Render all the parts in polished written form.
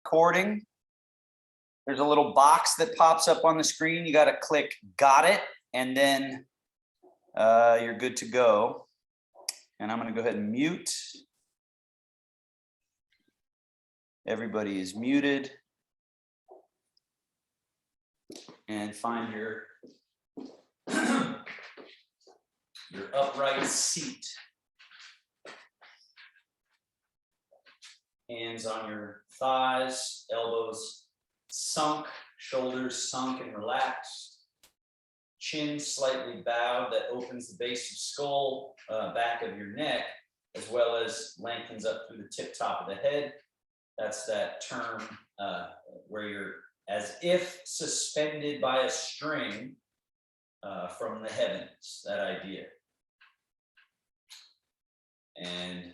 recording, there's a little box that pops up on the screen. You got to click "Got it," and then you're good to go. And I'm going to go ahead and mute. Everybody is muted. And find your upright seat. Hands on your thighs, elbows sunk, shoulders sunk and relaxed. Chin slightly bowed, that opens the base of skull, back of your neck, as well as lengthens up through the tip top of the head. That's that term where you're as if suspended by a string from the heavens, that idea. And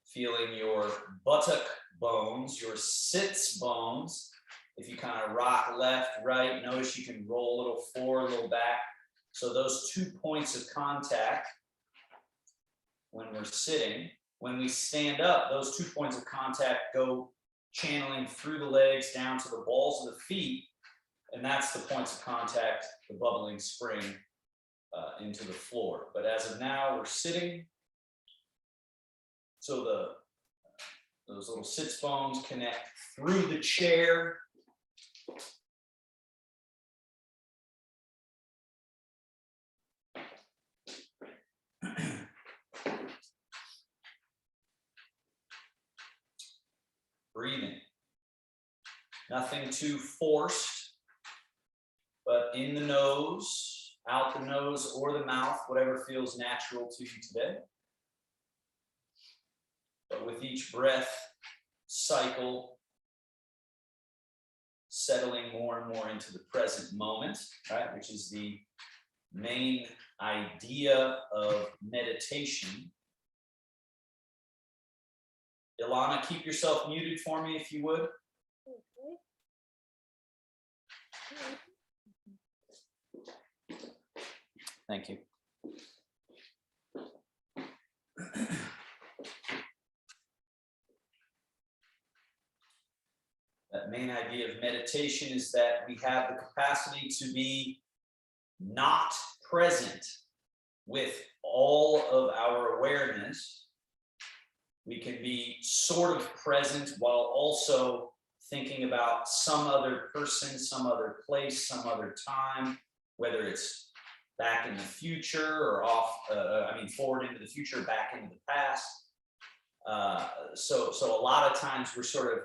feeling your buttock bones, your sits bones. If you kind of rock left, right, notice you can roll a little forward, a little back. So those 2 points of contact when we're sitting. When we stand up, those 2 points of contact go channeling through the legs down to the balls of the feet. And that's the points of contact, the bubbling spring into the floor. But as of now, we're sitting. So those little sits bones connect through the chair. Breathing. Nothing too forced, but in the nose, out the nose or the mouth, whatever feels natural to you today. But with each breath cycle, settling more and more into the present moment, right? Which is the main idea of meditation. Ilana, keep yourself muted for me if you would. Thank you. That main idea of meditation is that we have the capacity to be not present with all of our awareness. We can be sort of present while also thinking about some other person, some other place, some other time, whether it's back in the future or forward into the future, back into the past. So a lot of times we're sort of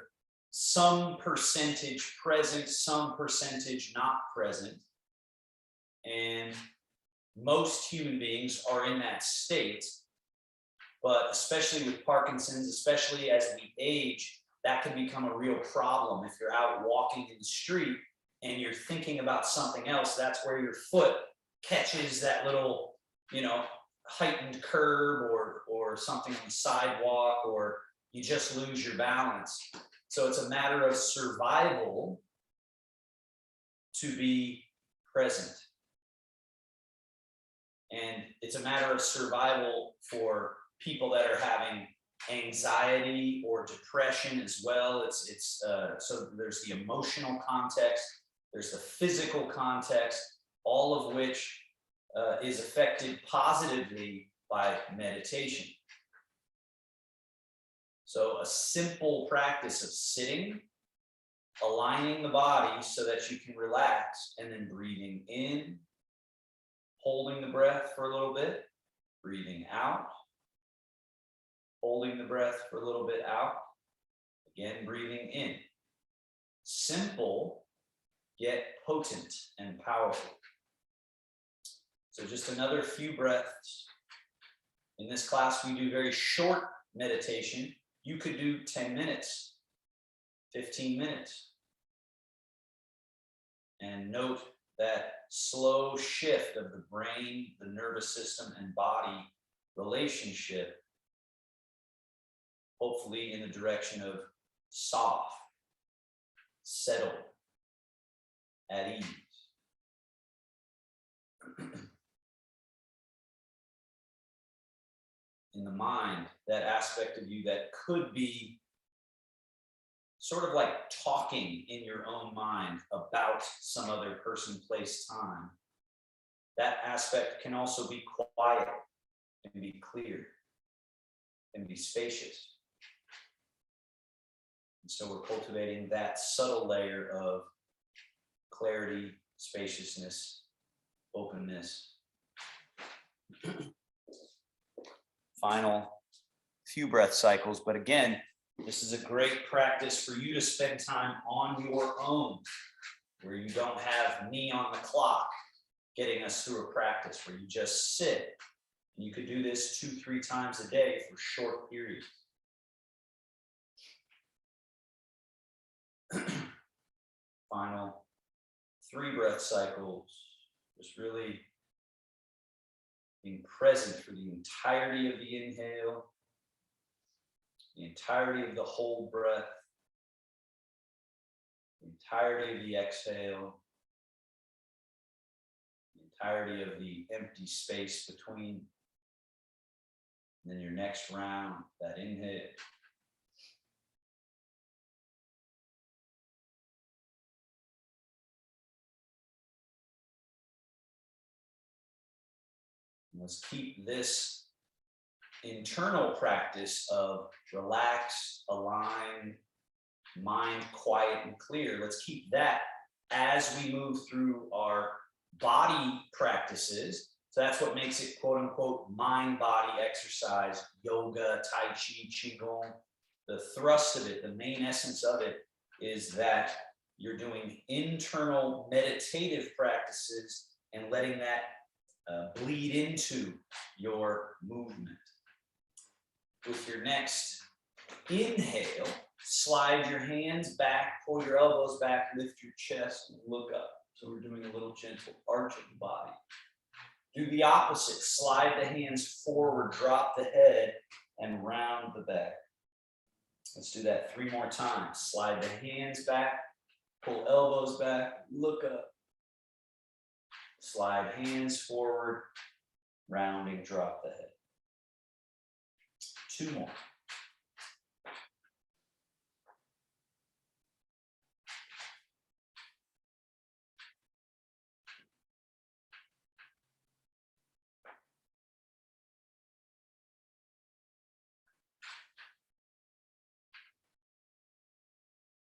some percentage present, some percentage not present. And most human beings are in that state. But especially with Parkinson's, especially as we age, that can become a real problem. If you're out walking in the street and you're thinking about something else, that's where your foot catches that little, heightened curb or something on the sidewalk, or you just lose your balance. So it's a matter of survival to be present. And it's a matter of survival for people that are having anxiety or depression as well. So there's the emotional context, there's the physical context, all of which is affected positively by meditation. So a simple practice of sitting, aligning the body so that you can relax, and then breathing in, holding the breath for a little bit, breathing out, holding the breath for a little bit out, again breathing in. Simple, yet potent and powerful. So just another few breaths. In this class, we do very short meditation. You could do 10 minutes, 15 minutes. And note that slow shift of the brain, the nervous system, and body relationship, hopefully in the direction of soft, settled, at ease. In the mind, that aspect of you that could be sort of like talking in your own mind about some other person, place, time. That aspect can also be quiet and be clear and be spacious. And so we're cultivating that subtle layer of clarity, spaciousness, openness. Final few breath cycles, but again, this is a great practice for you to spend time on your own, where you don't have me on the clock getting us through a practice, where you just sit. And you could do this 2-3 times a day for short periods. Final 3 breath cycles, just really being present for the entirety of the inhale, the entirety of the whole breath, the entirety of the exhale, the entirety of the empty space between. And then your next round, that inhale. Let's keep this internal practice of relaxed, aligned, mind quiet and clear. Let's keep that as we move through our body practices. So that's what makes it quote unquote mind-body exercise, yoga, tai chi, qigong. The thrust of it, the main essence of it is that you're doing internal meditative practices and letting that bleed into your movement. With your next inhale, slide your hands back, pull your elbows back, lift your chest, and look up. So we're doing a little gentle arch of the body. Do the opposite. Slide the hands forward, drop the head, and round the back. Let's do that 3 more times. Slide the hands back, pull elbows back, look up. Slide hands forward, rounding, drop the head. 2 more.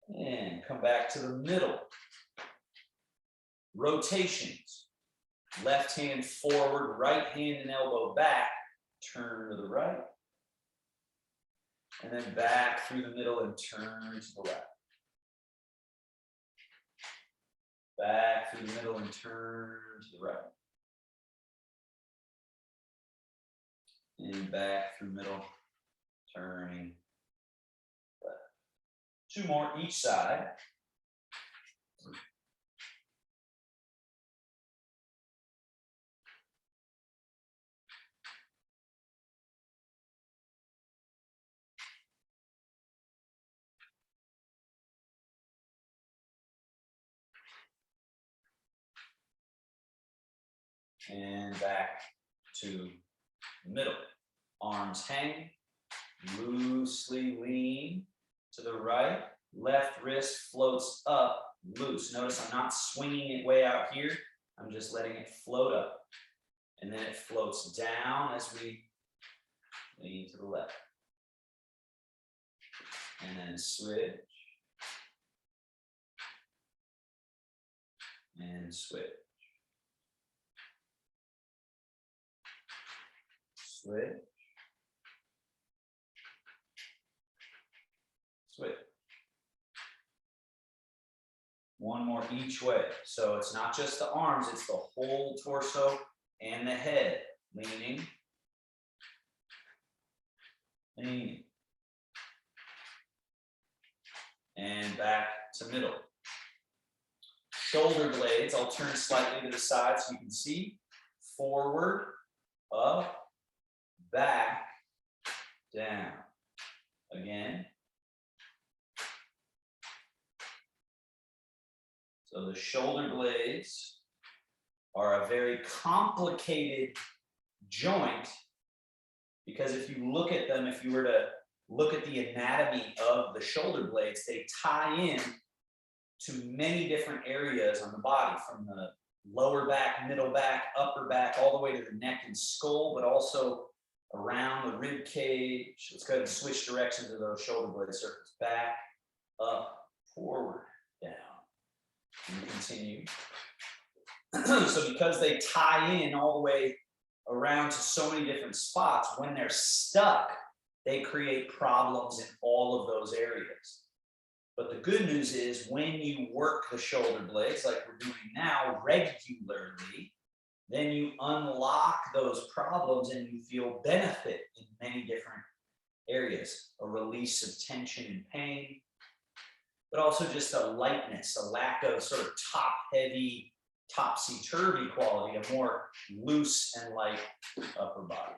And come back to the middle. Rotations. Left hand forward, right hand and elbow back, turn to the right. And then back through the middle and turn to the left. Back through the middle and turn to the right. And back through middle, turning left. 2 more each side. And back to middle. Arms hang, loosely lean to the right. Left wrist floats up, loose. Notice I'm not swinging it way out here. I'm just letting it float up. And then it floats down as we lean to the left. And then switch. And switch. Switch. Switch. 1 more each way. So it's not just the arms, it's the whole torso and the head. Leaning. Leaning. And back to middle. Shoulder blades, I'll turn slightly to the side so you can see. Forward, up, back, down. Again. So the shoulder blades are a very complicated joint because if you look at them, if you were to look at the anatomy of the shoulder blades, they tie in to many different areas on the body, from the lower back, middle back, upper back, all the way to the neck and skull, but also around the rib cage. Let's go ahead and switch directions of those shoulder blade circles. Back, up, forward, down. And continue. So because they tie in all the way around to so many different spots, when they're stuck, they create problems in all of those areas. But the good news is when you work the shoulder blades like we're doing now regularly, then you unlock those problems and you feel benefit in many different areas. A release of tension and pain, but also just a lightness, a lack of sort of top-heavy, topsy-turvy quality, a more loose and light upper body.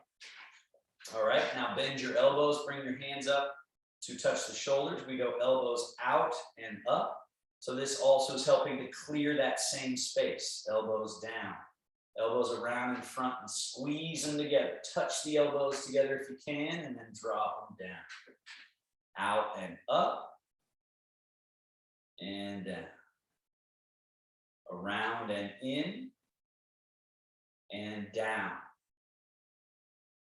All right, now bend your elbows, bring your hands up to touch the shoulders. We go elbows out and up. So this also is helping to clear that same space. Elbows down, elbows around in front, and squeeze them together. Touch the elbows together if you can, and then drop them down. Out and up, and down. Around and in, and down.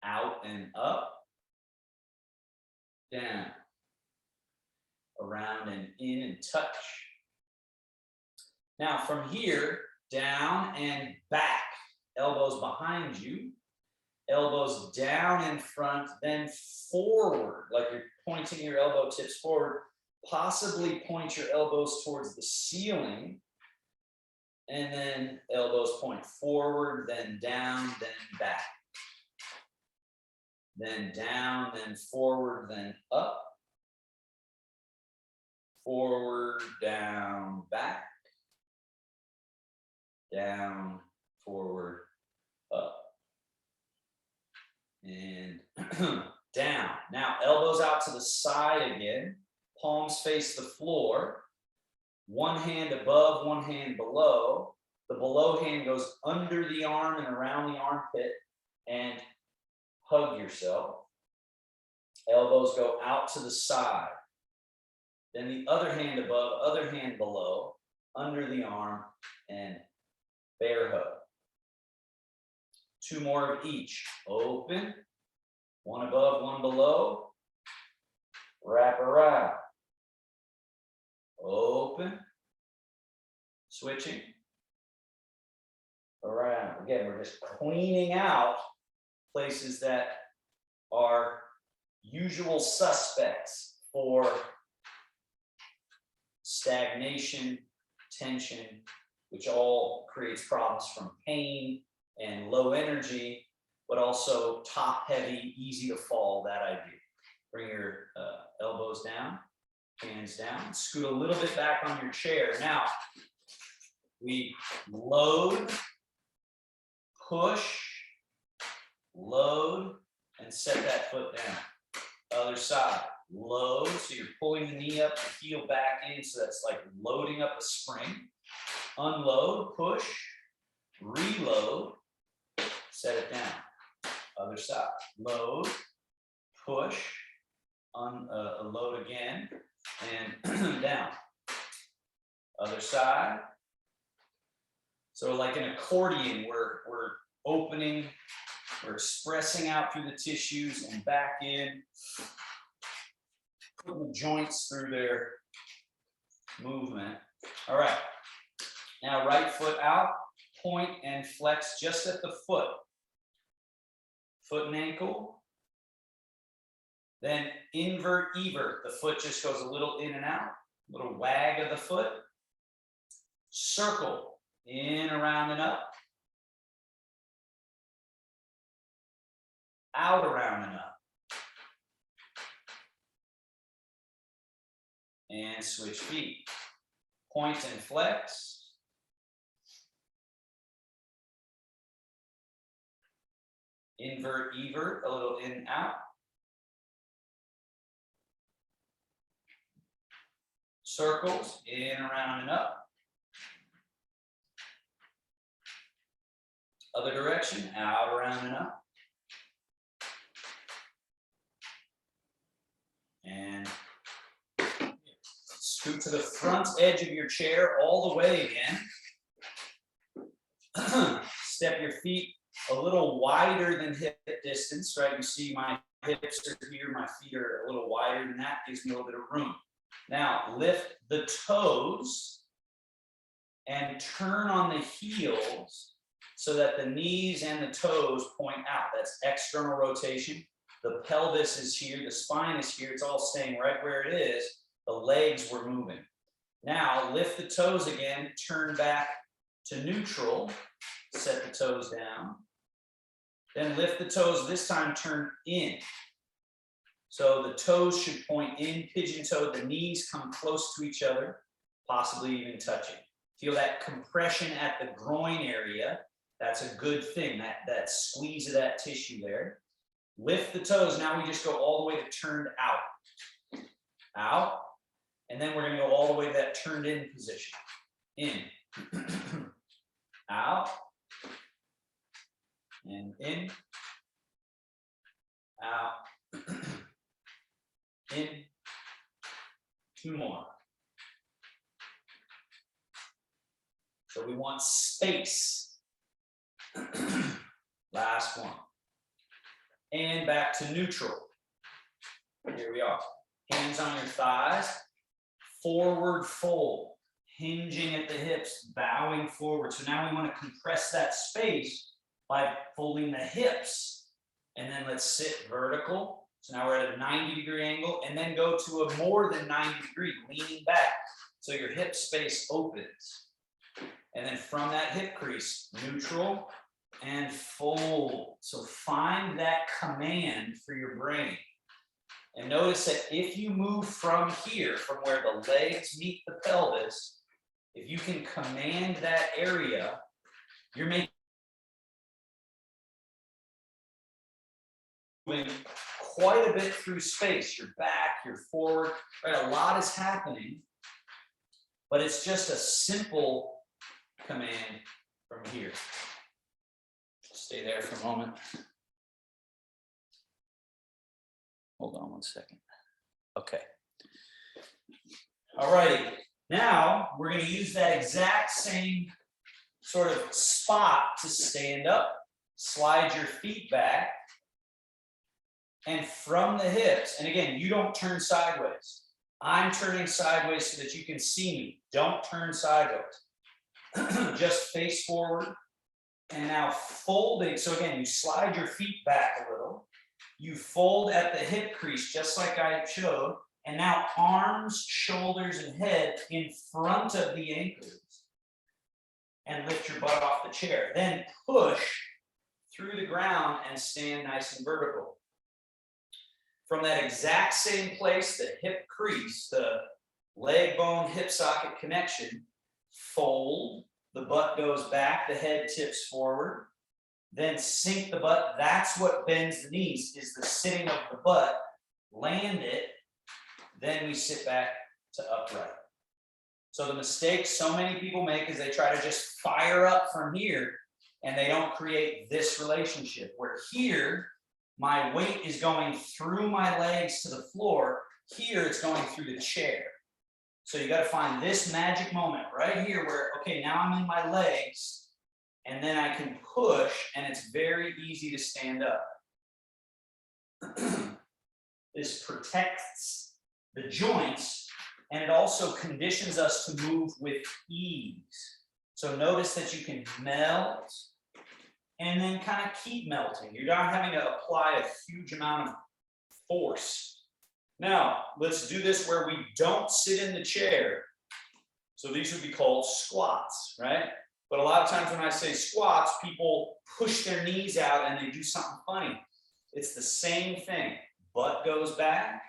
Out and up, down. Around and in, and touch. Now from here, down and back. Elbows behind you, elbows down in front, then forward, like you're pointing your elbow tips forward. Possibly point your elbows towards the ceiling, and then elbows point forward, then down, then back. Then down, then forward, then up. Forward, down, back. Down, forward, up. And down. Now, elbows out to the side again. Palms face the floor. One hand above, one hand below. The below hand goes under the arm and around the armpit, and hug yourself. Elbows go out to the side. Then the other hand above, other hand below, under the arm, and bear hug. Two more of each. Open. One above, one below. Wrap around. Open. Switching. Around. Again, we're just cleaning out places that are usual suspects for stagnation, tension, which all creates problems from pain and low energy, but also top heavy, easy to fall, that idea. Bring your elbows down, hands down, scoot a little bit back on your chair. Now, we load, push, load, and set that foot down. Other side, load, so you're pulling the knee up, the heel back in, so that's like loading up a spring. Unload, push, reload, set it down. Other side, load, push, load again, and down. Other side. So like an accordion, we're opening, we're expressing out through the tissues and back in, putting the joints through their movement. All right. Now right foot out, point and flex just at the foot. Foot and ankle. Then invert, evert. The foot just goes a little in and out, a little wag of the foot. Circle, in, around, and up. Out, around, and up. And switch feet. Point and flex. Invert, evert, a little in, out. Circles, in, around, and up. Other direction, out, around, and up. And scoot to the front edge of your chair all the way again. Step your feet a little wider than hip distance, right? You see my hips are here, my feet are a little wider than that, gives me a little bit of room. Now, lift the toes and turn on the heels so that the knees and the toes point out. That's external rotation. The pelvis is here, the spine is here, it's all staying right where it is. The legs were moving. Now, lift the toes again, turn back to neutral, set the toes down. Then lift the toes, this time turn in. So the toes should point in, pigeon-toed, the knees come close to each other, possibly even touching. Feel that compression at the groin area. That's a good thing, that squeeze of that tissue there. Lift the toes, now we just go all the way to turned out. Out, and then we're gonna go all the way to that turned in position. In, out, and in, out, in, 2 more. So we want space. Last one. And back to neutral. Here we are. Hands on your thighs. Forward fold. Hinging at the hips, bowing forward. So now we want to compress that space by folding the hips. And then let's sit vertical. So now we're at a 90-degree angle, and then go to a more than 90-degree, leaning back. So your hip space opens. And then from that hip crease, neutral and fold. So find that command for your brain. And notice that if you move from here, from where the legs meet the pelvis, if you can command that area, you're making quite a bit through space. You're back, you're forward, right? A lot is happening, but it's just a simple command from here. Stay there for a moment. Hold on one second. Okay. All righty. Now we're going to use that exact same sort of spot to stand up. Slide your feet back. And from the hips, and again, you don't turn sideways. I'm turning sideways so that you can see me. Don't turn sideways. Just face forward. And now folding. So again, you slide your feet back a little. You fold at the hip crease, just like I showed. And now arms, shoulders, and head in front of the ankles. And lift your butt off the chair. Then push through the ground and stand nice and vertical. From that exact same place, the hip crease, the leg bone hip socket connection, fold, the butt goes back, the head tips forward, then sink the butt. That's what bends the knees, is the sitting of the butt. Land it, then we sit back to upright. So the mistake so many people make is they try to just fire up from here, and they don't create this relationship where here, my weight is going through my legs to the floor. Here, it's going through the chair. So you got to find this magic moment right here where, okay, now I'm in my legs, and then I can push, and it's very easy to stand up. This protects the joints, and it also conditions us to move with ease. So notice that you can melt and then kind of keep melting. You're not having to apply a huge amount of force. Now, let's do this where we don't sit in the chair. So these would be called squats, right? But a lot of times when I say squats, people push their knees out and they do something funny. It's the same thing. Butt goes back,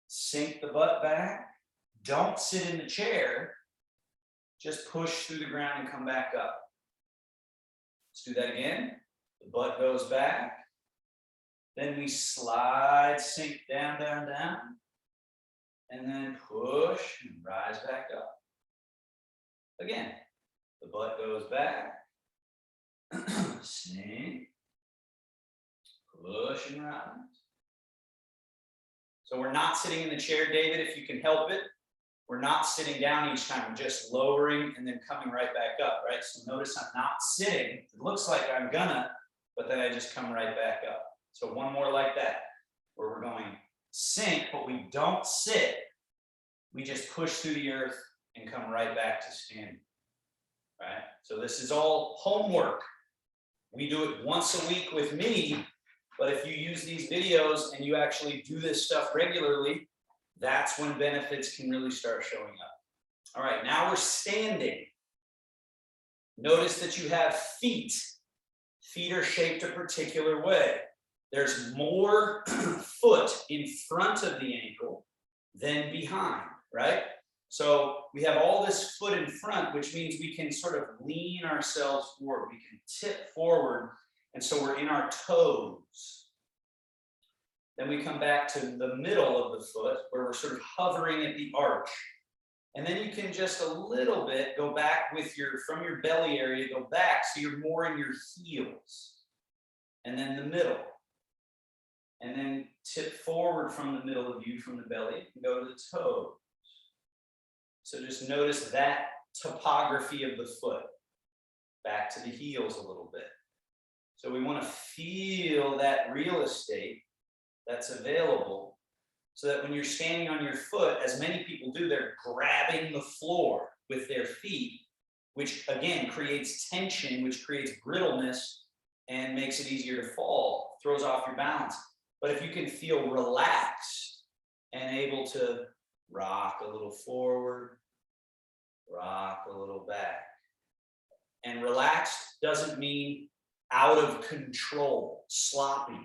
sink the butt back. Don't sit in the chair. Just push through the ground and come back up. Let's do that again. The butt goes back. Then we slide, sink down, down, down. And then push and rise back up. Again, the butt goes back. Sink. Push and rise. So we're not sitting in the chair, David, if you can help it. We're not sitting down each time. We're just lowering and then coming right back up, right? So notice I'm not sitting. It looks like I'm gonna, but then I just come right back up. So one more like that, where we're going sink, but we don't sit. We just push through the earth and come right back to standing, right? So this is all homework. We do it once a week with me, but if you use these videos and you actually do this stuff regularly, that's when benefits can really start showing up. All right, now we're standing. Notice that you have feet. Feet are shaped a particular way. There's more foot in front of the ankle than behind, right? So we have all this foot in front, which means we can sort of lean ourselves forward. We can tip forward, and so we're in our toes. Then we come back to the middle of the foot, where we're sort of hovering at the arch. And then you can just a little bit go back with from your belly area, go back so you're more in your heels. And then the middle. And then tip forward from the middle of you, from the belly, and go to the toes. So just notice that topography of the foot. Back to the heels a little bit. So we want to feel that real estate that's available, so that when you're standing on your foot, as many people do, they're grabbing the floor with their feet, which again creates tension, which creates brittleness and makes it easier to fall, throws off your balance. But if you can feel relaxed and able to rock a little forward, rock a little back. And relaxed doesn't mean out of control, sloppy.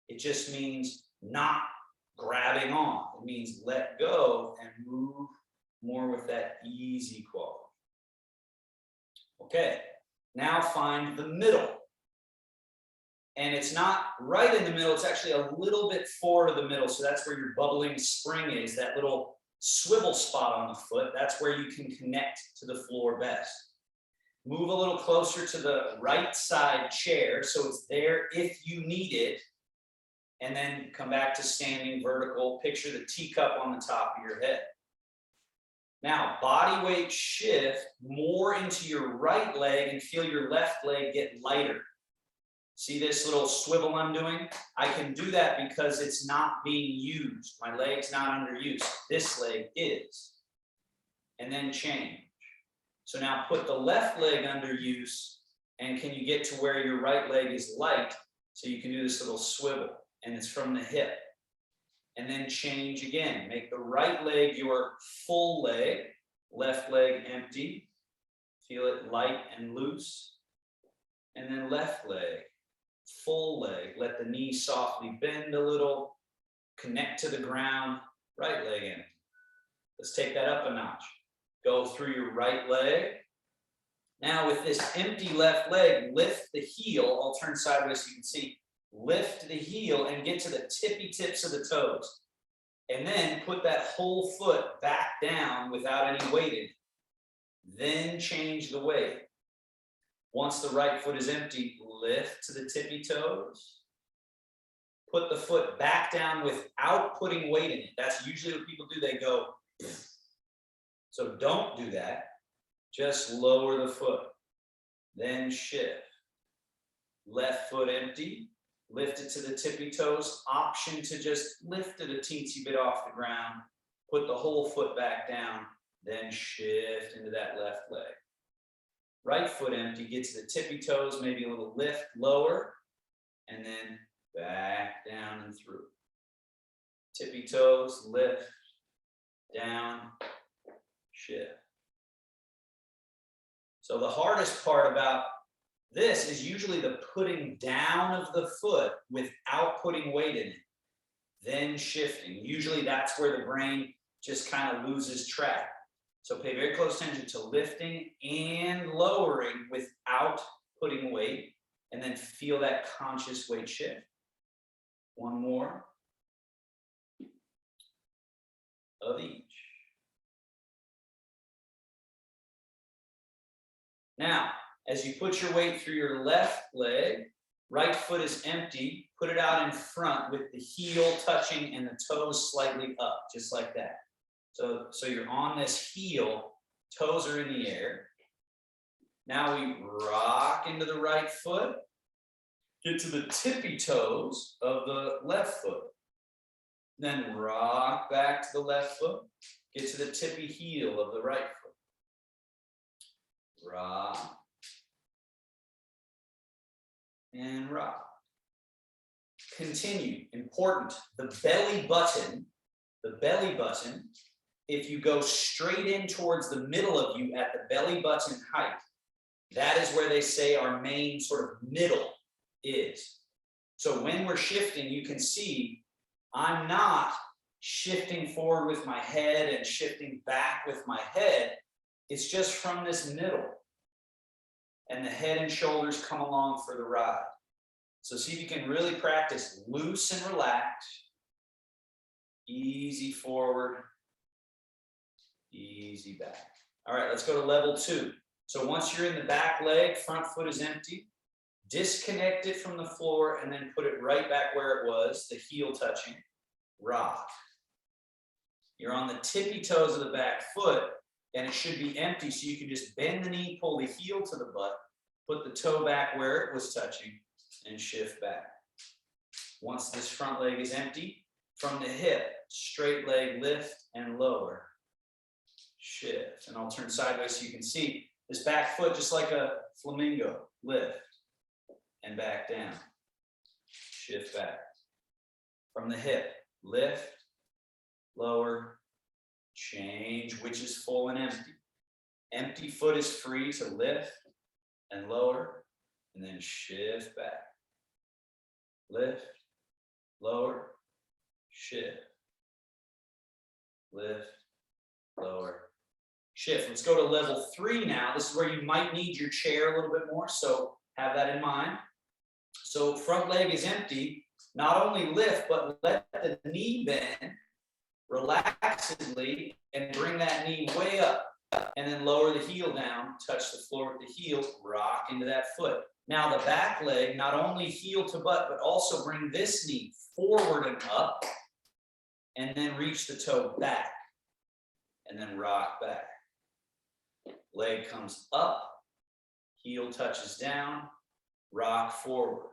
It just means not grabbing on. It means let go and move more with that easy quality. Okay, now find the middle. And it's not right in the middle, it's actually a little bit forward of the middle. So that's where your bubbling spring is, that little swivel spot on the foot. That's where you can connect to the floor best. Move a little closer to the right side chair so it's there if you need it. And then come back to standing vertical. Picture the teacup on the top of your head. Now, body weight shift more into your right leg and feel your left leg get lighter. See this little swivel I'm doing? I can do that because it's not being used. My leg's not under use. This leg is. And then change. So now put the left leg under use, and can you get to where your right leg is light so you can do this little swivel, and it's from the hip. And then change again. Make the right leg your full leg, left leg empty. Feel it light and loose. And then left leg, full leg. Let the knee softly bend a little. Connect to the ground. Right leg empty. Let's take that up a notch. Go through your right leg. Now with this empty left leg, lift the heel. I'll turn sideways so you can see. Lift the heel and get to the tippy tips of the toes. And then put that whole foot back down without any weight in it. Then change the weight. Once the right foot is empty, lift to the tippy toes. Put the foot back down without putting weight in it. That's usually what people do. They go. So don't do that. Just lower the foot. Then shift. Left foot empty. Lift it to the tippy toes. Option to just lift it a teensy bit off the ground. Put the whole foot back down. Then shift into that left leg. Right foot empty. Get to the tippy toes. Maybe a little lift lower. And then back down and through. Tippy toes. Lift. Down. Shift. So the hardest part about this is usually the putting down of the foot without putting weight in it, then shifting. Usually that's where the brain just kind of loses track. So pay very close attention to lifting and lowering without putting weight, and then feel that conscious weight shift. One more of each. Now, as you put your weight through your left leg, Right foot is empty. Put it out in front with the heel touching and the toes slightly up, just like that. So you're on this heel, toes are in the air. Now we rock into the right foot, get to the tippy toes of the left foot. Then rock back to the left foot, get to the tippy heel of the right foot. Rock and rock. Continue. Important. The belly button, if you go straight in towards the middle of you at the belly button height, that is where they say our main sort of middle is. So when we're shifting, you can see I'm not shifting forward with my head and shifting back with my head. It's just from this middle. And the head and shoulders come along for the ride. So see if you can really practice loose and relaxed. Easy forward, easy back. All right, let's go to level 2. So once you're in the back leg, front foot is empty. Disconnect it from the floor and then put it right back where it was, the heel touching. Rock. You're on the tippy toes of the back foot and it should be empty, so you can just bend the knee, pull the heel to the butt, put the toe back where it was touching, and shift back. Once this front leg is empty, from the hip, straight leg lift and lower. Shift. And I'll turn sideways so you can see this back foot just like a flamingo. Lift and back down. Shift back. From the hip, lift, lower, change which is full and empty. Empty foot is free to lift and lower, and then shift back. Lift, lower, shift. Lift, lower, shift. Let's go to level 3 now. This is where you might need your chair a little bit more, so have that in mind. So front leg is empty. Not only lift, but let the knee bend relaxedly and bring that knee way up. And then lower the heel down, touch the floor with the heel, rock into that foot. Now the back leg, not only heel to butt, but also bring this knee forward and up, and then reach the toe back, and then rock back. Leg comes up, heel touches down, rock forward.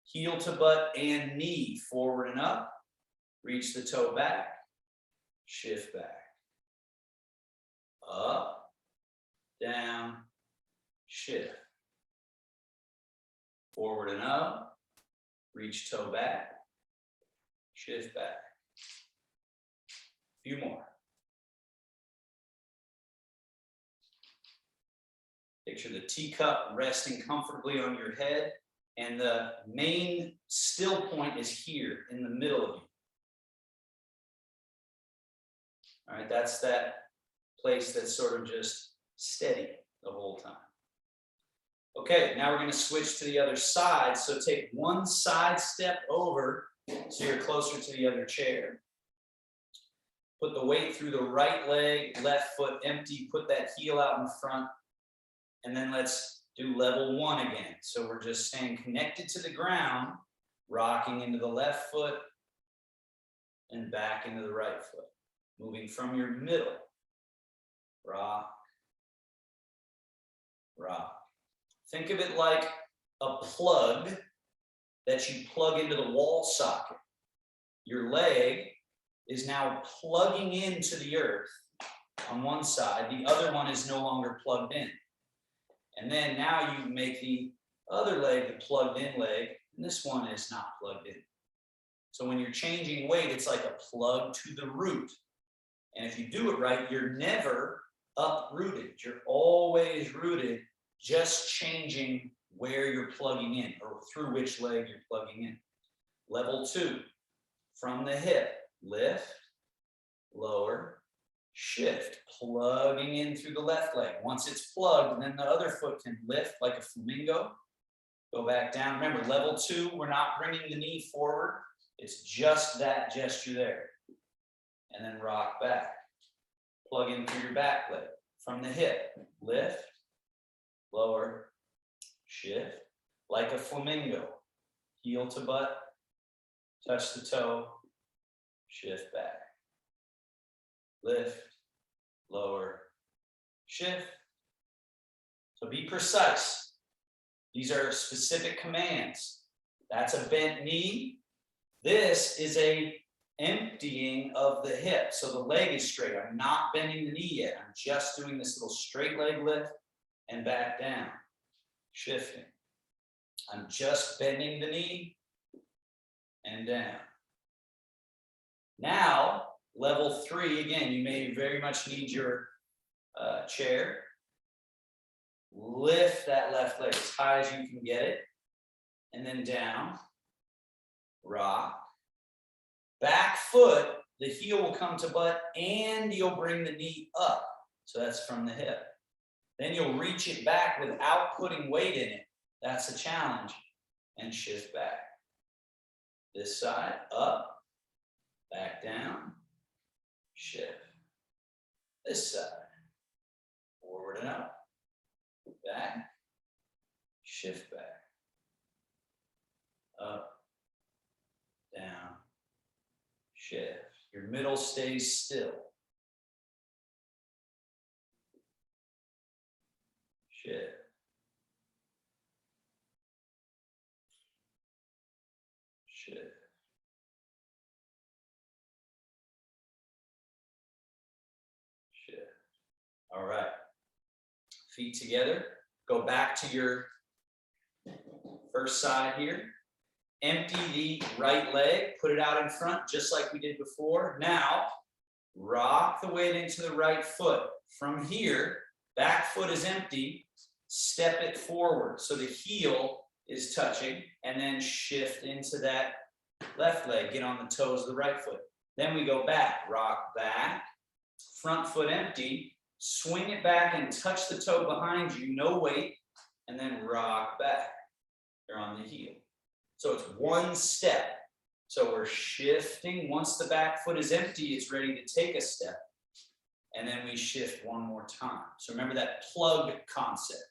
Heel to butt and knee forward and up, reach the toe back, shift back. Up, down, shift. Forward and up, reach toe back, shift back. A few more. Picture the teacup resting comfortably on your head, and the main still point is here in the middle of you. All right, that's that place that's sort of just steady the whole time. Okay, now we're going to switch to the other side. So take one side step over so you're closer to the other chair. Put the weight through the right leg, left foot empty, put that heel out in front. And then let's do level 1 again. So we're just staying connected to the ground, rocking into the left foot and back into the right foot. Moving from your middle. Rock, rock. Think of it like a plug that you plug into the wall socket. Your leg is now plugging into the earth on one side. The other one is no longer plugged in. And then now you make the other leg the plugged in leg, and this one is not plugged in. So when you're changing weight, it's like a plug to the root. And if you do it right, you're never uprooted. You're always rooted, just changing where you're plugging in or through which leg you're plugging in. Level 2, from the hip, lift, lower, shift, plugging in through the left leg. Once it's plugged, then the other foot can lift like a flamingo. Go back down. Remember, level 2, we're not bringing the knee forward. It's just that gesture there. And then rock back. Plug in through your back leg. From the hip, lift, lower, shift. like a flamingo. Heel to butt, touch the toe, shift back. Lift, lower, shift. So be precise. These are specific commands. That's a bent knee. This is a emptying of the hip. So the leg is straight. I'm not bending the knee yet. I'm just doing this little straight leg lift and back down, shifting. I'm just bending the knee and down. Now, level 3, again, you may very much need your chair. Lift that left leg as high as you can get it. And then down, rock. Back foot, the heel will come to butt and you'll bring the knee up. So that's from the hip. Then you'll reach it back without putting weight in it. That's the challenge. And shift back. This side, up, back down, shift. This side, forward and up, back, shift back. Up, down, shift. Your middle stays still. Shift. Shift. Shift. All right. Feet together. Go back to your first side here. Empty the right leg. Put it out in front just like we did before. Now, rock the weight into the right foot. From here, back foot is empty. Step it forward so the heel is touching, and then shift into that left leg. Get on the toes of the right foot. Then we go back. Rock back. Front foot empty. Swing it back and touch the toe behind you. No weight. And then rock back. You're on the heel. So it's one step. So we're shifting. Once the back foot is empty, it's ready to take a step. And then we shift one more time. So remember that plug concept.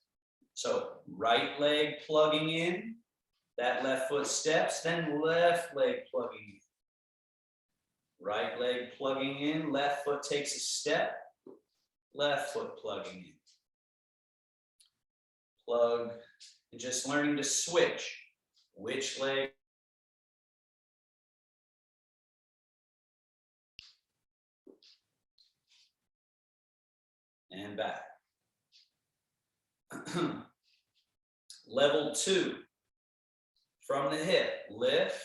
So right leg plugging in, that left foot steps, then left leg plugging in. Right leg plugging in, left foot takes a step, left foot plugging in. Plug, and just learning to switch. Which leg? And back. Level 2. From the hip, lift,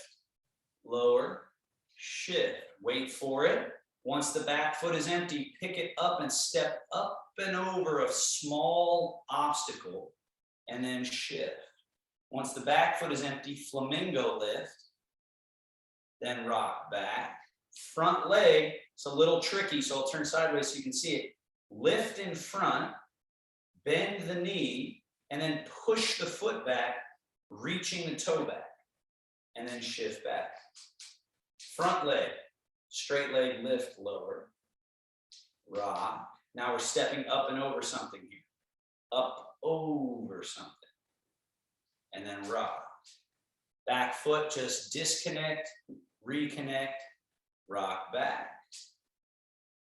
lower, shift. Wait for it. Once the back foot is empty, pick it up and step up and over a small obstacle and then shift. Once the back foot is empty, flamingo lift, then rock back. Front leg, it's a little tricky, so I'll turn sideways so you can see it. Lift in front, bend the knee, and then push the foot back, reaching the toe back, and then shift back. Front leg, straight leg lift, lower, rock. Now we're stepping up and over something here. Up over something. And then rock. Back foot, just disconnect, reconnect, rock back.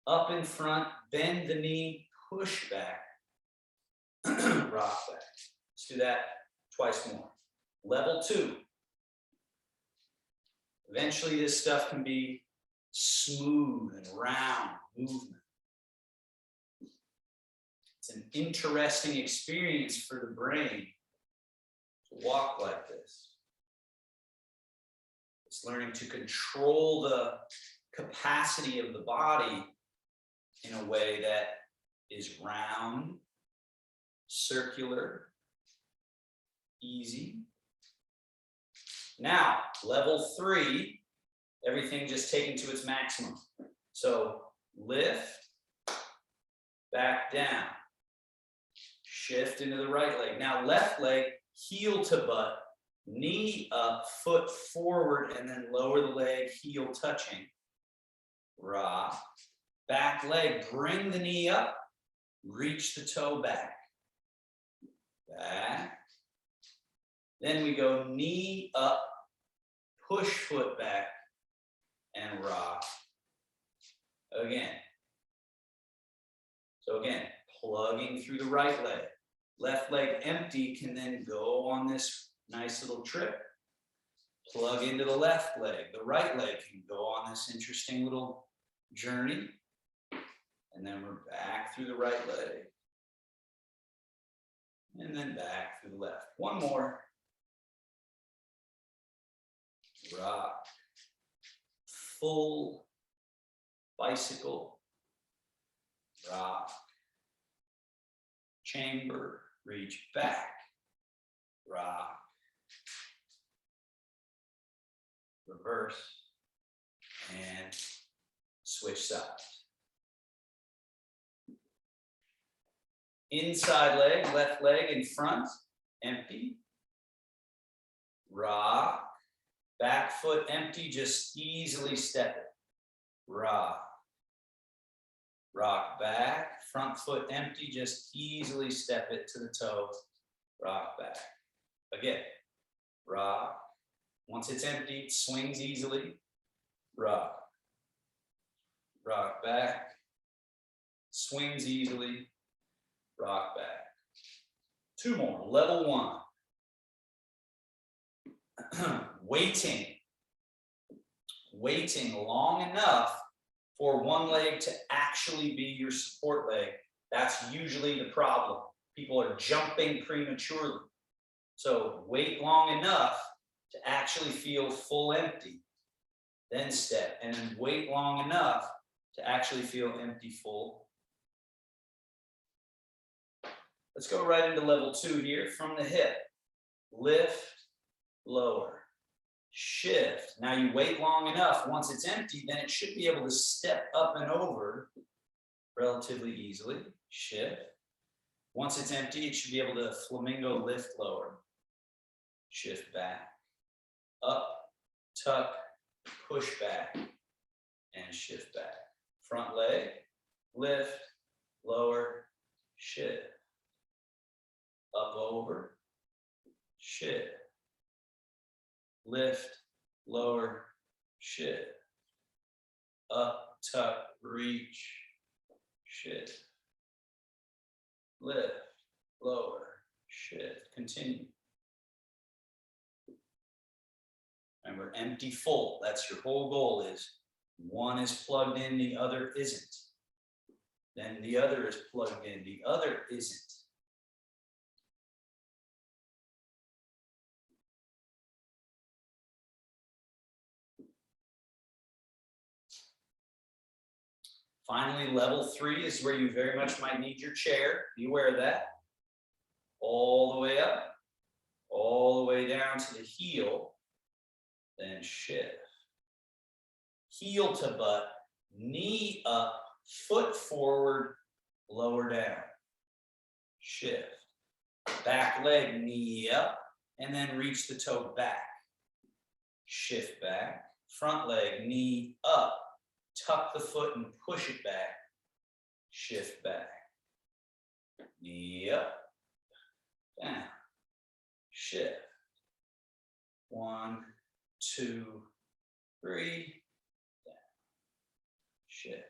Up in front, bend the knee, push back, rock back. Let's do that twice more. Level 2. Eventually this stuff can be smooth and round movement. It's an interesting experience for the brain to walk like this. It's learning to control the capacity of the body in a way that is round, circular, easy. Now, level 3, everything just taken to its maximum. So lift, back down, shift into the right leg. Now left leg, heel to butt, knee up, foot forward, and then lower the leg, heel touching. Rock. Back leg, bring the knee up, reach the toe back. Back. Then we go knee up, push foot back, and rock. Again. So again, plugging through the right leg. Left leg empty can then go on this nice little trip. Plug into the left leg. The right leg can go on this interesting little journey. And then we're back through the right leg. And then back through the left. One more. Rock. Full bicycle. Rock. Chamber. Reach back. Rock. Reverse. And switch sides. Inside leg, left leg in front, empty. Rock. Back foot empty, just easily step it. Rock. Rock back, front foot empty, just easily step it to the toe. Rock back. Again, rock. Once it's empty, it swings easily. Rock. Rock back. Swings easily. Rock back. Two more. Level one. Waiting long enough for one leg to actually be your support leg. That's usually the problem. People are jumping prematurely. So wait long enough to actually feel full empty. Then step. And then wait long enough to actually feel empty full. Let's go right into level two here. From the hip. Lift, lower, shift. Now you wait long enough. Once it's empty, then it should be able to step up and over relatively easily. Shift. Once it's empty, it should be able to flamingo lift lower. Shift back. Up, tuck, push back, and shift back. Front leg, lift, lower, shift. Up over, shift. Lift, lower, shift. Up, tuck, reach, shift. Lift, lower, shift. Continue. Remember, empty, full. That's your whole goal is one is plugged in, the other isn't. Then the other is plugged in, the other isn't. Finally, level three is where you very much might need your chair. Be aware of that. All the way up, all the way down to the heel, then shift. Heel to butt, knee up, foot forward, lower down. Shift. Back leg, knee up, and then reach the toe back. Shift back. Front leg, knee up. Tuck the foot and push it back. Shift back. Knee up. Down. Shift. 1, 2, 3. Down. Shift.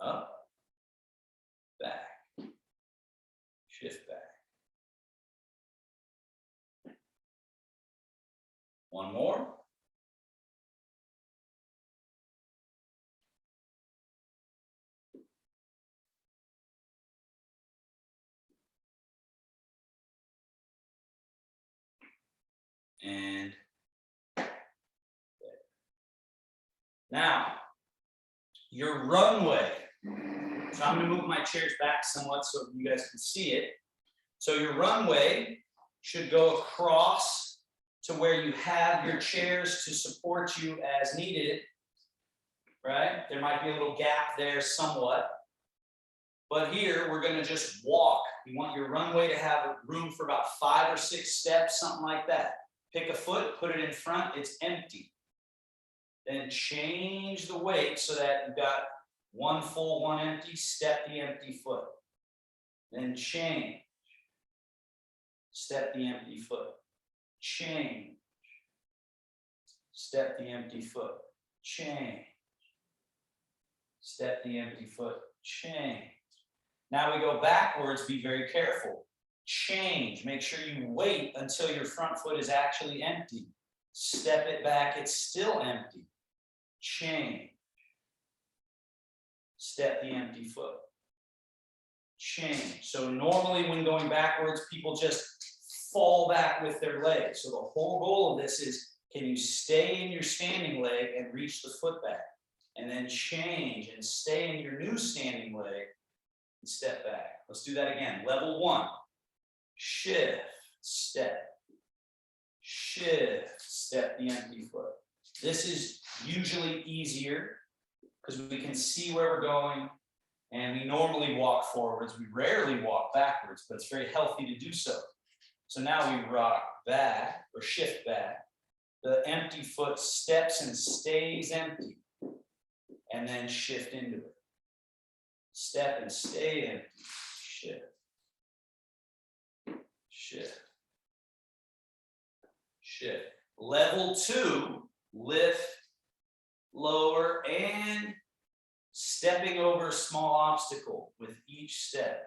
Up. Back. Shift back. One more. And now, your runway. So I'm going to move my chairs back somewhat so you guys can see it. So your runway should go across to where you have your chairs to support you as needed, right? There might be a little gap there somewhat. But here, we're going to just walk. You want your runway to have room for about 5 or 6 steps, something like that. Pick a foot, put it in front, it's empty. Then change the weight so that you've got 1 full, 1 empty, step the empty foot. Then change. step the empty foot, change, step the empty foot, change, step the empty foot, change. Now we go backwards, be very careful. Change, make sure you wait until your front foot is actually empty. Step it back, it's still empty. Change. Step the empty foot. Change. So normally when going backwards, people just fall back with their legs. So the whole goal of this is, can you stay in your standing leg and reach the foot back? And then change and stay in your new standing leg and step back. Let's do that again. Level 1. Shift, step. Shift, step the empty foot. This is usually easier because we can see where we're going, and we normally walk forwards. We rarely walk backwards, but it's very healthy to do so. So now we rock back or shift back. The empty foot steps and stays empty, and then shift into it. Step and stay empty. Shift. Shift. Shift. Level 2, lift, lower, and stepping over a small obstacle with each step.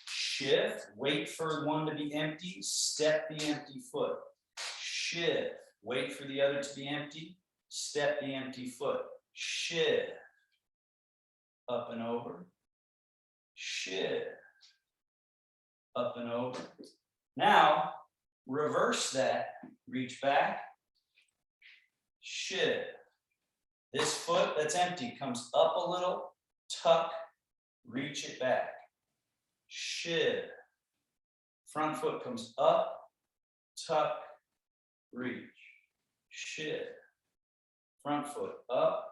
Shift, wait for one to be empty, step the empty foot. Shift, wait for the other to be empty, step the empty foot. Shift, up and over. Shift, up and over. Now, reverse that, reach back, shift. This foot that's empty comes up a little, tuck, reach it back, shift. Front foot comes up, tuck, reach, shift. Front foot up,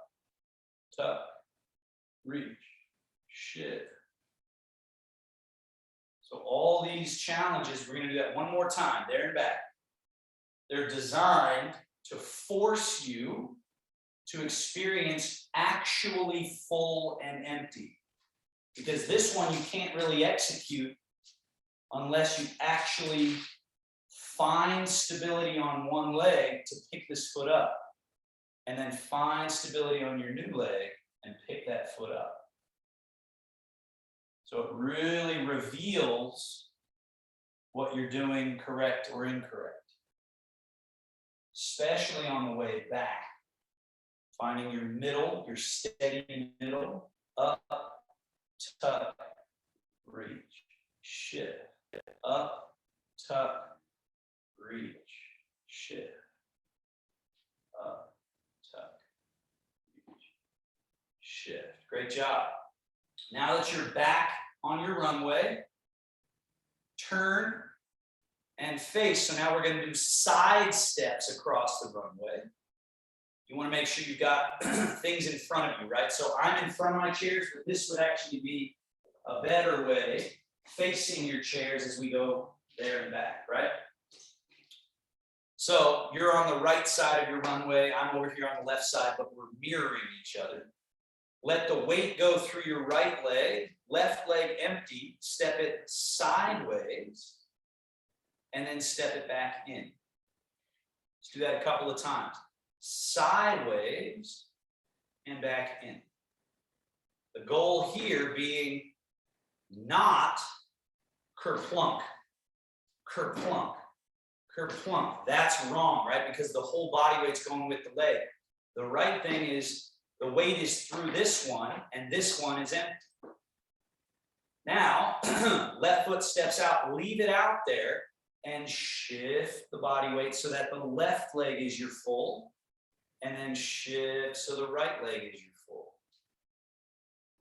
tuck, reach, shift. So all these challenges, we're going to do that one more time, there and back. They're designed to force you to experience actually full and empty. Because this one you can't really execute unless you actually find stability on one leg to pick this foot up, and then find stability on your new leg and pick that foot up. So it really reveals what you're doing correct or incorrect, especially on the way back. Finding your middle, your steady middle, up, tuck, reach, shift, up, tuck, reach, shift, up, tuck, reach, shift. Great job. Now that you're back on your runway, turn and face. So now we're going to do side steps across the runway. You want to make sure you've got things in front of you, right? So I'm in front of my chairs, but this would actually be a better way, facing your chairs as we go there and back, right? So you're on the right side of your runway. I'm over here on the left side, but we're mirroring each other. Let the weight go through your right leg, left leg empty, step it sideways, and then step it back in. Let's do that a couple of times. Sideways and back in. The goal here being not kerplunk, kerplunk, kerplunk. That's wrong, right? Because the whole body weight's going with the leg. The right thing is the weight is through this one, and this one is empty. Now, left foot steps out, leave it out there, and shift the body weight so that the left leg is your full, and then shift so the right leg is your full.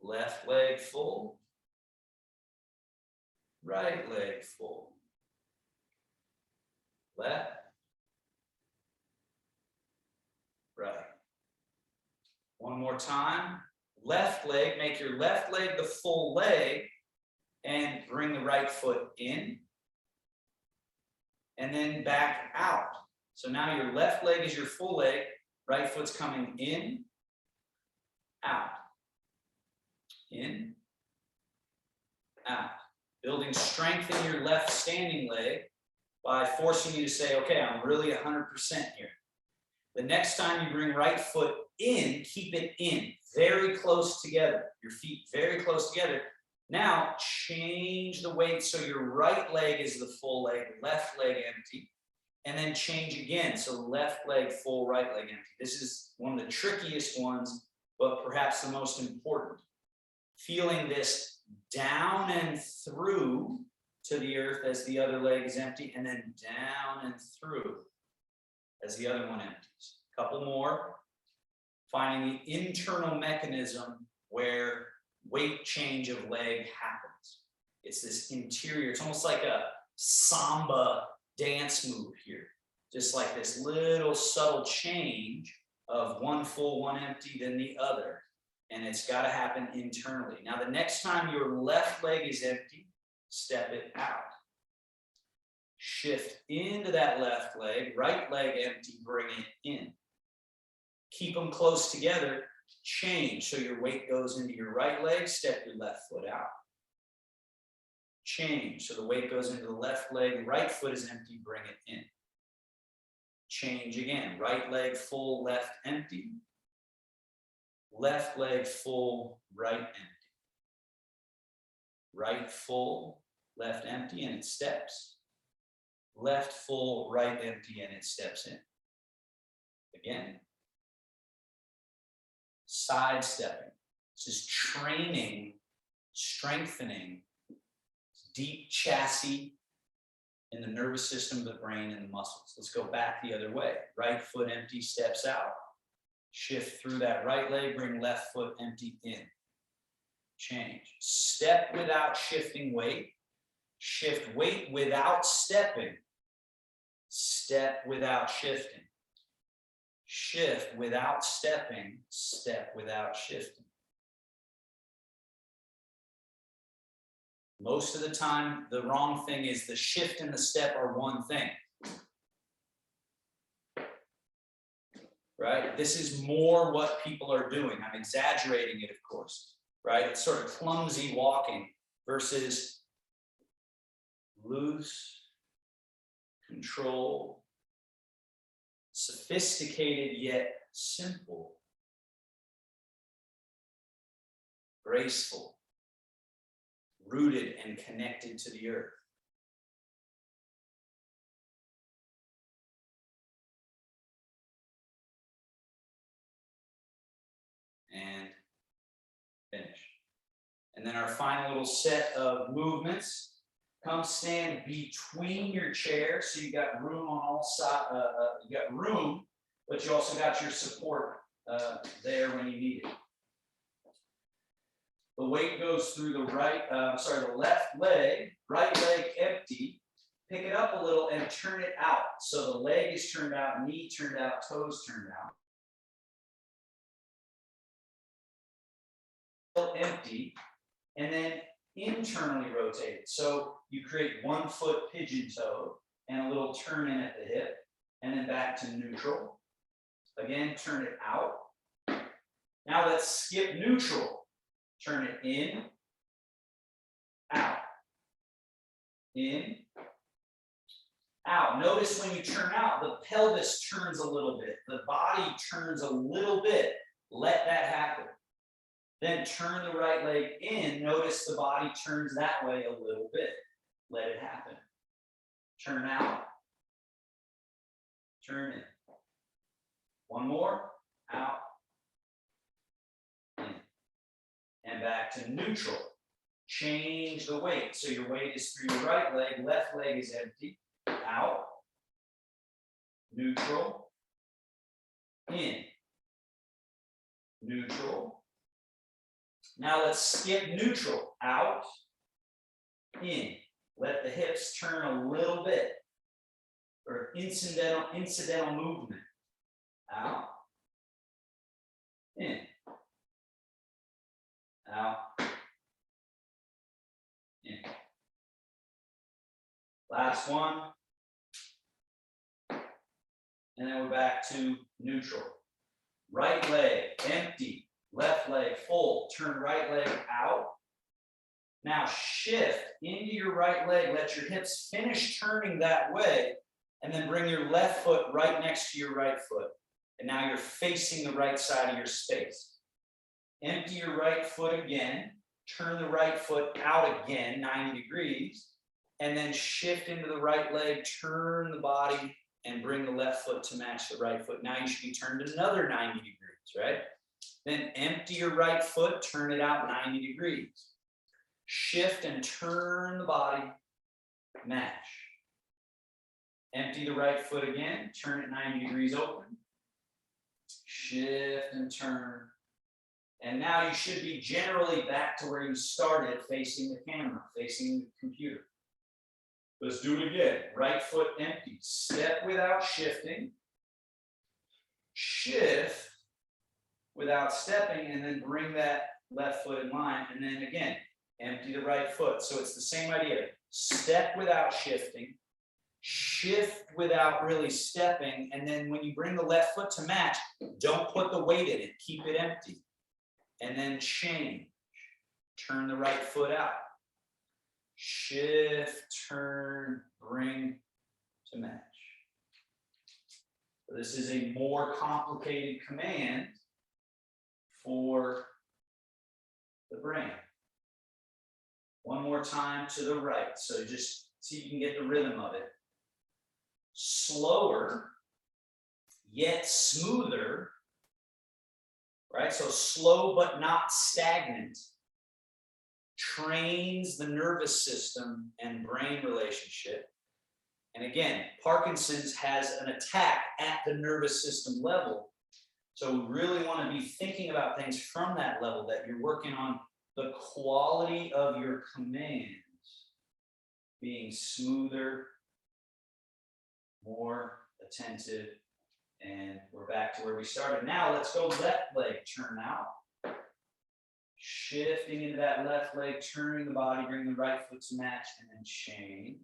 Left leg full, right leg full. Left, right. One more time. Left leg, make your left leg the full leg, and bring the right foot in, and then back out. So now your left leg is your full leg, right foot's coming in, out, in, out. Building strength in your left standing leg by forcing you to say, okay, I'm really 100% here. The next time you bring right foot in, keep it in, very close together, your feet very close together. Now change the weight so your right leg is the full leg, left leg empty, and then change again. So left leg full, right leg empty. This is one of the trickiest ones, but perhaps the most important. Feeling this down and through to the earth as the other leg is empty, and then down and through as the other one empties. A couple more. Finding the internal mechanism where weight change of leg happens. It's this interior, it's almost like a samba dance move here. Just like this little subtle change of one full, one empty, then the other. And it's got to happen internally. Now, the next time your left leg is empty, step it out. Shift into that left leg, right leg empty, bring it in. Keep them close together, change. So your weight goes into your right leg, step your left foot out. Change. So the weight goes into the left leg, right foot is empty, bring it in. Change again. Right leg full, left empty. Left leg full, right empty. Right full, left empty, and it steps. Left full, right empty, and it steps in. Again. Sidestepping. This is training, strengthening deep chassis in the nervous system, the brain, and the muscles. Let's go back the other way. Right foot empty, steps out. Shift through that right leg, bring left foot empty in. Change. Step without shifting weight. Shift weight without stepping. Step without shifting. Shift without stepping. Step without shifting. Most of the time, the wrong thing is the shift and the step are one thing. Right? This is more what people are doing. I'm exaggerating it, of course. Right? It's sort of clumsy walking versus loose, control, sophisticated yet simple, graceful, rooted and connected to the earth. And finish. And then our final little set of movements. Come stand between your chairs, so you got room on all sides. You got room, but you also got your support there when you need it. The weight goes through the the left leg, right leg empty. Pick it up a little and turn it out. So the leg is turned out, knee turned out, toes turned out. Still empty, and then internally rotate it. So you create 1 foot pigeon toe and a little turn in at the hip, and then back to neutral. Again, turn it out. Now let's skip neutral. Turn it in, out, in, out. Notice when you turn out, the pelvis turns a little bit. The body turns a little bit. Let that happen. Then turn the right leg in. Notice the body turns that way a little bit. Let it happen. Turn out. Turn in. One more. Out. In. And back to neutral. Change the weight. So your weight is through your right leg. Left leg is empty. Out. Neutral. In. Neutral. Now let's skip neutral. Out. In. Let the hips turn a little bit. Or incidental movement. Out. In. Out. In. Last one. And then we're back to neutral. Right leg empty. Left leg full. Turn right leg out. Now shift into your right leg. Let your hips finish turning that way. And then bring your left foot right next to your right foot. And now you're facing the right side of your space. Empty your right foot again. Turn the right foot out again, 90 degrees. And then shift into the right leg. Turn the body and bring the left foot to match the right foot. Now you should be turned another 90 degrees, right? Then empty your right foot. Turn it out 90 degrees. Shift and turn the body. Match. Empty the right foot again, turn it 90 degrees open. Shift and turn. And now you should be generally back to where you started, facing the camera, facing the computer. Let's do it again. Right foot empty. Step without shifting. Shift without stepping, and then bring that left foot in line. And then again, empty the right foot. So it's the same idea. Step without shifting. Shift without really stepping, and then when you bring the left foot to match, don't put the weight in it, keep it empty. And then change, turn the right foot out. Shift, turn, bring to match. So this is a more complicated command for the brain. One more time to the right, so just see if you can get the rhythm of it. Slower, yet smoother, right? So slow but not stagnant. Trains the nervous system and brain relationship. And again, Parkinson's has an attack at the nervous system level. So we really want to be thinking about things from that level, that you're working on the quality of your commands being smoother, more attentive, and we're back to where we started. Now let's go left leg turn out. Shifting into that left leg, turning the body, bring the right foot to match, and then change.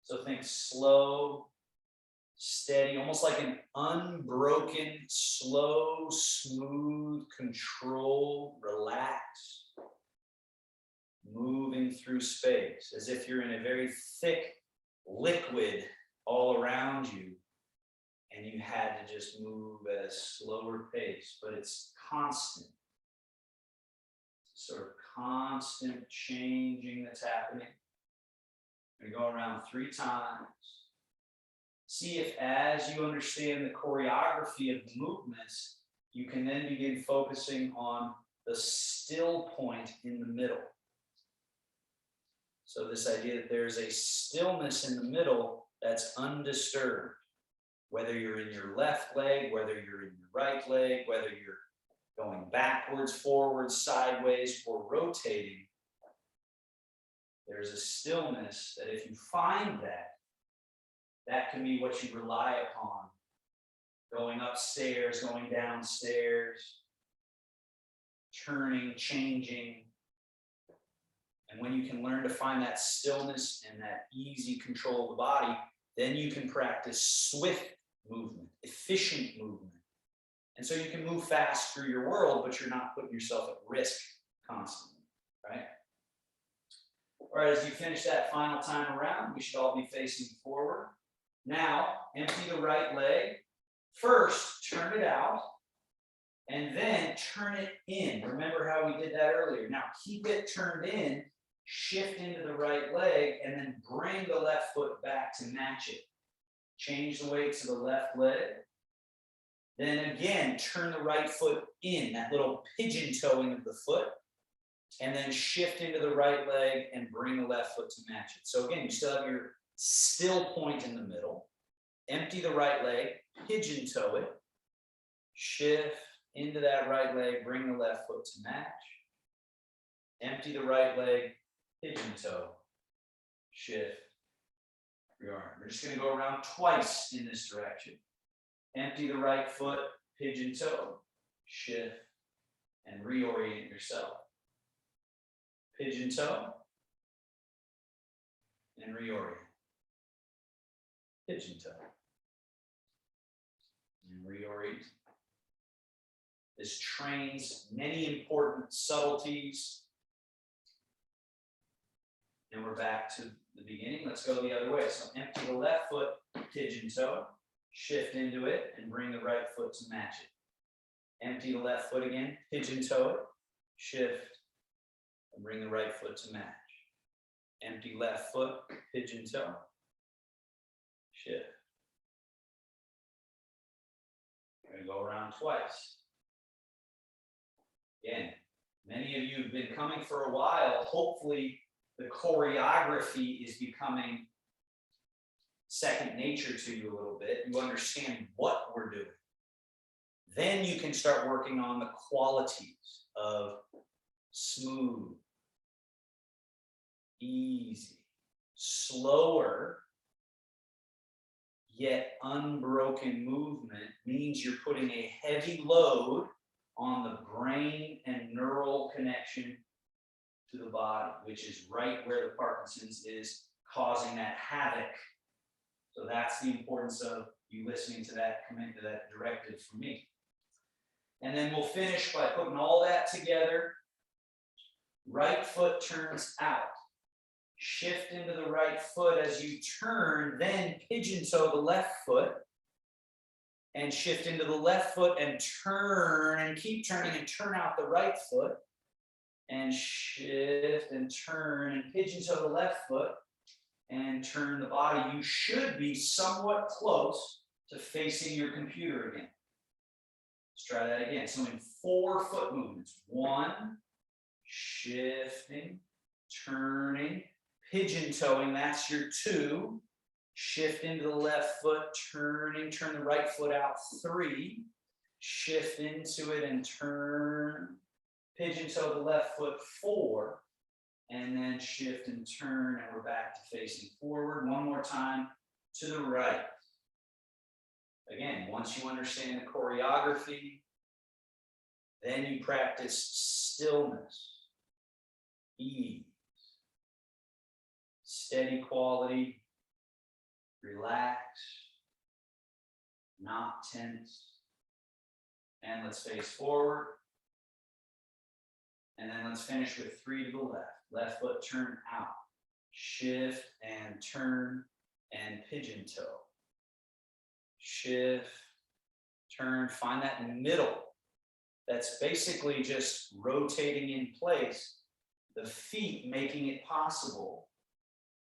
So think slow, steady, almost like an unbroken, slow, smooth, controlled, relaxed, moving through space, as if you're in a very thick liquid all around you, and you had to just move at a slower pace, but it's constant. Sort of constant changing that's happening. We go around 3 times. See if, as you understand the choreography of the movements, you can then begin focusing on the still point in the middle. So this idea that there's a stillness in the middle that's undisturbed, whether you're in your left leg, whether you're in your right leg, whether you're going backwards, forwards, sideways, or rotating. There's a stillness that if you find that, that can be what you rely upon. Going upstairs, going downstairs, turning, changing. And when you can learn to find that stillness and that easy control of the body, then you can practice swift movement, efficient movement. And so you can move fast through your world, but you're not putting yourself at risk constantly, right? All right, as you finish that final time around, we should all be facing forward. Now, empty the right leg. First, turn it out, and then turn it in. Remember how we did that earlier. Now, keep it turned in, shift into the right leg, and then bring the left foot back to match it. Change the weight to the left leg. Then again, turn the right foot in, that little pigeon toeing of the foot, and then shift into the right leg and bring the left foot to match it. So again, you still have your still point in the middle. Empty the right leg, pigeon toe it, shift into that right leg, bring the left foot to match. Empty the right leg, pigeon toe, shift, rearm. We're just going to go around twice in this direction. Empty the right foot, pigeon toe, shift, and reorient yourself. Pigeon toe, and reorient. Pigeon toe, and reorient. This trains many important subtleties And we're back to the beginning. Let's go the other way. So empty the left foot, pigeon toe, shift into it, and bring the right foot to match it. Empty the left foot again, pigeon toe it, shift, and bring the right foot to match. Empty left foot, pigeon toe, shift. We're going to go around twice. Again, many of you have been coming for a while. Hopefully, the choreography is becoming second nature to you a little bit. You understand what we're doing. Then you can start working on the qualities of smooth, easy, slower, yet unbroken movement means you're putting a heavy load on the brain and neural connection to the body, which is right where the Parkinson's is causing that havoc. So that's the importance of you listening to that, coming to that directive from me. And then we'll finish by putting all that together. Right foot turns out. Shift into the right foot as you turn, then pigeon toe the left foot and shift into the left foot and turn and keep turning and turn out the right foot and shift and turn and pigeon toe the left foot and turn the body. You should be somewhat close to facing your computer again. Let's try that again. So in 4 foot movements, 1, shifting, turning, pigeon toeing, that's your 2. Shift into the left foot, turning, turn the right foot out, 3. Shift into it and turn, pigeon toe the left foot, 4. And then shift and turn, and we're back to facing forward. One more time to the right. Again, once you understand the choreography, then you practice stillness, ease, steady quality, relax, not tense. And let's face forward. And then let's finish with 3 to the left. Left foot turn out. Shift and turn and pigeon toe. Shift, turn, find that middle. That's basically just rotating in place, the feet making it possible.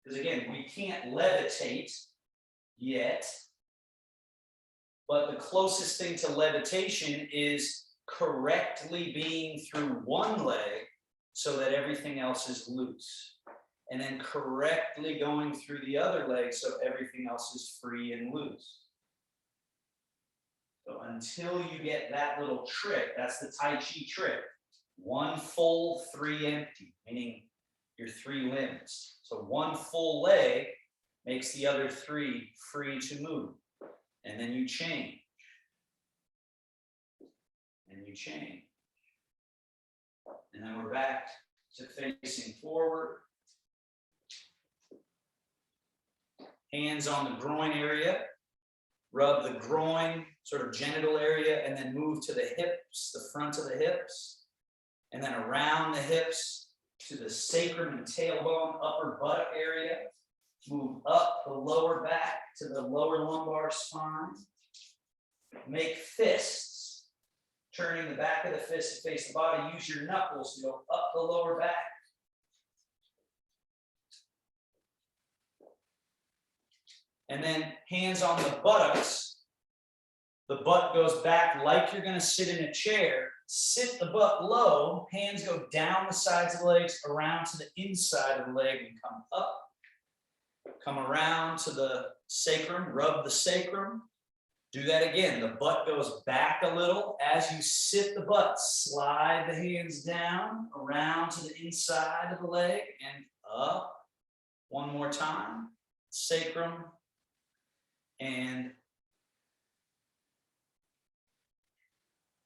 Because again, we can't levitate yet, but the closest thing to levitation is correctly being through one leg so that everything else is loose. And then correctly going through the other leg so everything else is free and loose. So until you get that little trick, that's the Tai Chi trick. 1 full, 3 empty, meaning your 3 limbs. So 1 full leg makes the other 3 free to move. And then you change. And you change. And then we're back to facing forward. Hands on the groin area. Rub the groin, sort of genital area, and then move to the hips, the front of the hips. And then around the hips to the sacrum and tailbone, upper buttock area. Move up the lower back to the lower lumbar spine. Make fists, turning the back of the fist to face the body. Use your knuckles to go up the lower back. And then hands on the buttocks. The butt goes back like you're going to sit in a chair. Sit the butt low. Hands go down the sides of the legs, around to the inside of the leg, and come up. Come around to the sacrum. Rub the sacrum. Do that again. The butt goes back a little. As you sit the butt, slide the hands down, around to the inside of the leg, and up. One more time. Sacrum. And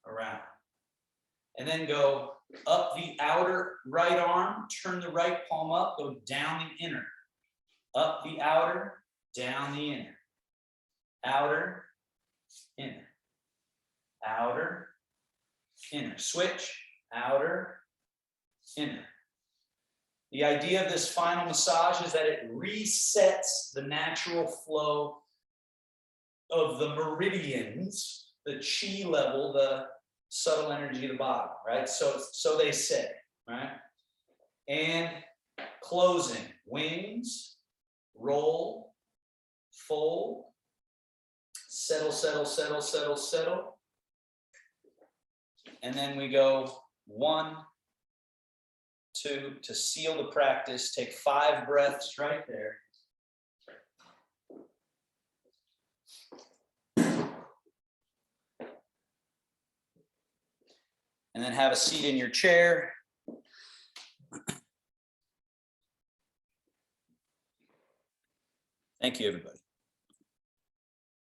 around. And then go up the outer right arm, turn the right palm up, go down the inner. Up the outer, down the inner. Outer, inner. Outer, inner. Switch, outer, inner. The idea of this final massage is that it resets the natural flow of the meridians, the chi level, the subtle energy of the body, right? So they say, right? And closing, wings, roll, fold, settle, settle, settle, settle, settle. And then we go 1, 2 to seal the practice. Take 5 breaths right there. And then have a seat in your chair. Thank you, everybody.